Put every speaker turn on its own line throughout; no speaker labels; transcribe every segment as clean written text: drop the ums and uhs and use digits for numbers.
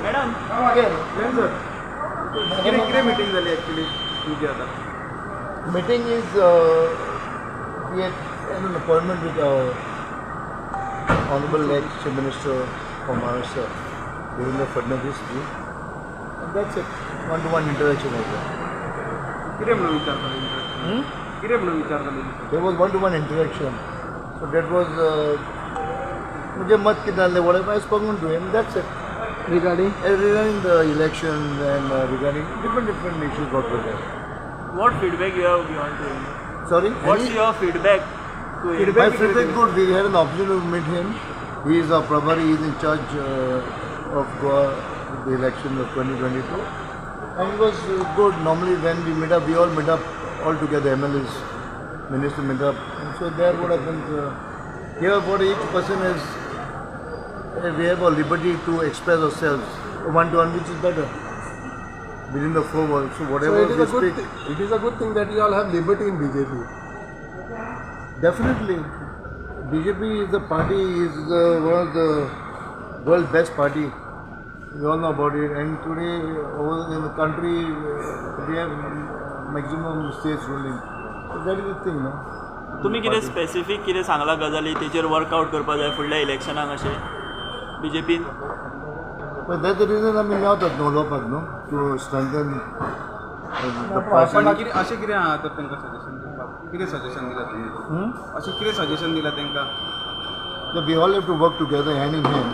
Madam
किती meeting झाली actually तुझी आता?
Meeting is we had an appointment with our Honorable ex-Chief Minister of Maharashtra, Devendra Fadnavis ji, and that's it. One-to-one interaction over there.
किती म्हणून विचारता किती म्हणून विचारता?
There was one-to-one interaction. So that was मुझे मत कितना ले whatever I spoken to him. That's it.
Regarding
Regarding the election and regarding different issues what were there.
what feedback you have given to him?
Sorry.
What's your feedback to him?
My feedback good. We had an opportunity to meet him. He is our Prabhari. He is in charge of Goa, the election of 2022. And it was good. Normally when we meet up, we all meet up all together. MLAs, minister meet up. And so there what happens, here what each person is, we have a liberty to express ourselves one-to-one, which is better. Within the four walls, so whatever we speak.
It is a good thing that you all have liberty in BJP.
Definitely. BJP is the party, is one of the world's best party. We all know about it. And today, over in the country, we have maximum states ruling. So that is the thing, no?
तुम्ही कितें specific कितें सांगला गजाली तेचेर workout करपा जाय फुडल्या इलेक्शनाक अशें बीजेपीन?
But that's the reason आमी मेवतात न्हू उलोवपाक न्हू, to strengthen the party.
पण अशें कितें आहा तर तांकां सजेशन दिवपाक? कितें सजेशन दिलां तुमी? अशें कितें सजेशन दिलां तांकां?
So we all have to work together hand in hand.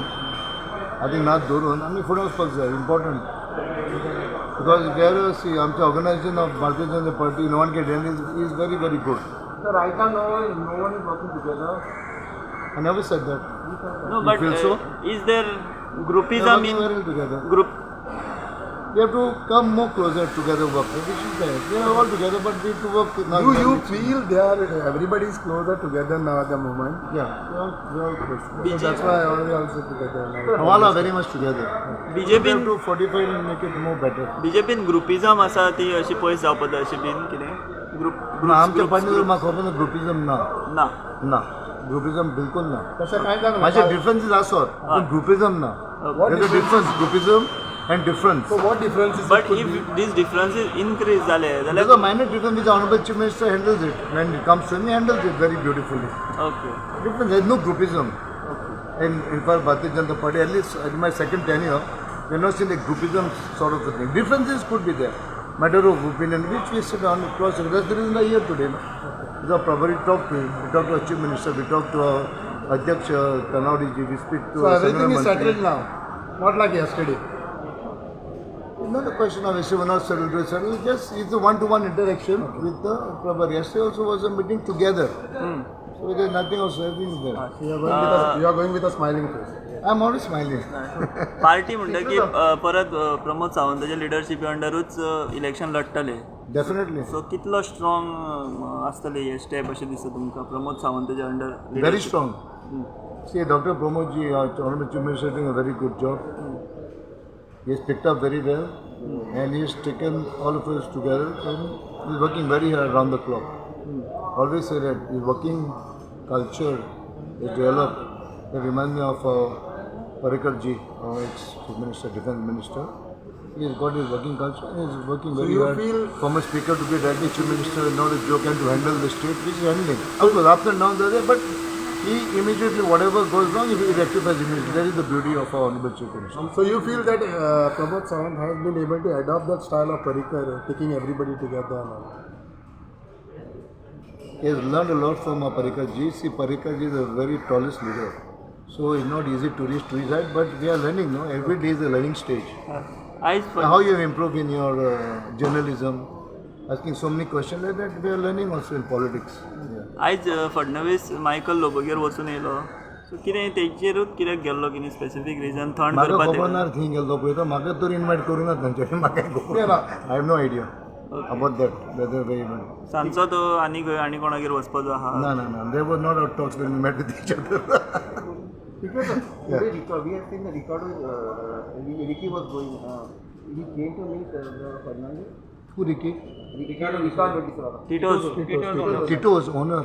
I think नाच धरून आमी फुडें वचपाक जाय, important. Because there see आमच्या organisation of Bharatiya Janata party, no one can run is very, very good. So right now no one is working together. I never said that.
No,
You
but
feel so?
is there
They are
groupism
working
in
very together.
group?
We have to come more closer together work. Which is there. We are all together, but we have to work.
You feel they are everybody is closer together now at the moment?
Yeah, we are close.
So that's why we are also together now.
All are very much together. We
बीजेपीन
have to fortify and make it more better.
बीजेपीन groupism आसा ती अशी पयस जावपा जाय अशें been कितें ग्रुप
आमच्या पार्टीवर म्हाका खबर ना ग्रुपिजम ना
ना
ना ग्रुपिजम बिलकुल ना
तसं काय सांग
माझे डिफरन्सीस आसत पण ग्रुपिजम ना difference groupism and difference
So what difference is
but if these differences increase जाले
There's
जाल्यार
a minor difference which the Honorable Chief Minister handles it. When it comes to me, he handles it very beautifully.
Okay
Difference, there's no groupism. In fact, Bharatiya Janata Party, at least in my second tenure, we're not seeing the groupism sort of a thing. Differences could be there. Matter of opinion, which we sit down and cross. That's the reason I'm here today. No? The Prabhari talked to him. We talked to our Chief Minister. We talked to our Adhyaksha Tanawadi ji. We speak to
So
our
everything is
Mantri.
settled now, not like yesterday.
It's not a question of issue, we're not settled, we're settled. Just it's a one-to-one interaction with the Prabhari. Yesterday also was a meeting together. So there's nothing else, everything is there.
You are going with a smiling face.
I'm always smiling.
Party म्हणटा की परत प्रमोद सावंताच्या लिडरशिपी अंडरूच election लढतले
Definitely.
So कितलो strong आसतले हे स्टेप अशें दिसता तुमकां प्रमोद सावंताच्या under
Very strong. See, Dr. Pramod ji, our Honorable Chief Minister, is doing a very good job. He has picked up very well and he has taken all of us together and he's working very hard around the clock. Always say that his working culture is developed. That reminds me of Parikar ji, our ex-Chief Minister, Defense Minister. He has got his working culture and he is working very
you
hard.
feel-
Former Speaker to be directly Chief Minister is not a joke and to handle the state, which is handling. Of course, ups and downs are there, but he immediately, whatever goes wrong, he rectifies immediately. That is the beauty of our Honorable Chief Minister.
So you feel that Pramod Sawant has been able to adopt that style of Parikar, taking everybody together and all.
He has learned a lot from Parikar ji. See, Parikar ji is a very tallest leader. So it's not easy to reach to his height, but we are learning, no? Every day is a learning stage.
आयज
How you have improved in your journalism, asking so many questions like that, we are learning also in politics. Yeah.
आयज Fadnavis Michael लोबोगेर वचून येयलो सो कितें तेचेरूच कित्याक गेल्लो कितें specific region थंड
म्हाका
करपा
खबर ना थंय गेल्लो पळय तो म्हाका तर इन्वायट करूं ना तांच्यानी म्हाका खबर ना I have no idea about that whether we even
सांजचो तो आनी आनी कोणागेर वचपाचो आहा
ना ना ना there was not a talks when we met with each other
Because we have seen the record Ricky was going. He came to meet Fernandez.
Who Ricky?
Tito's
Tito's owner.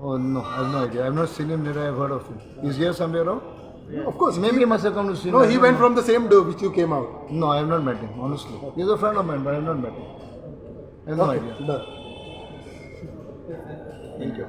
Oh no, I have no idea. I have not seen him, neither I have heard of him. He's here somewhere around?
Of course.
Maybe he must have come to see
No,
me.
he went from the same door which you came out.
No, I have not met him, honestly. He's a friend of mine, but I have not met him. I have no idea.
Done.
Thank you.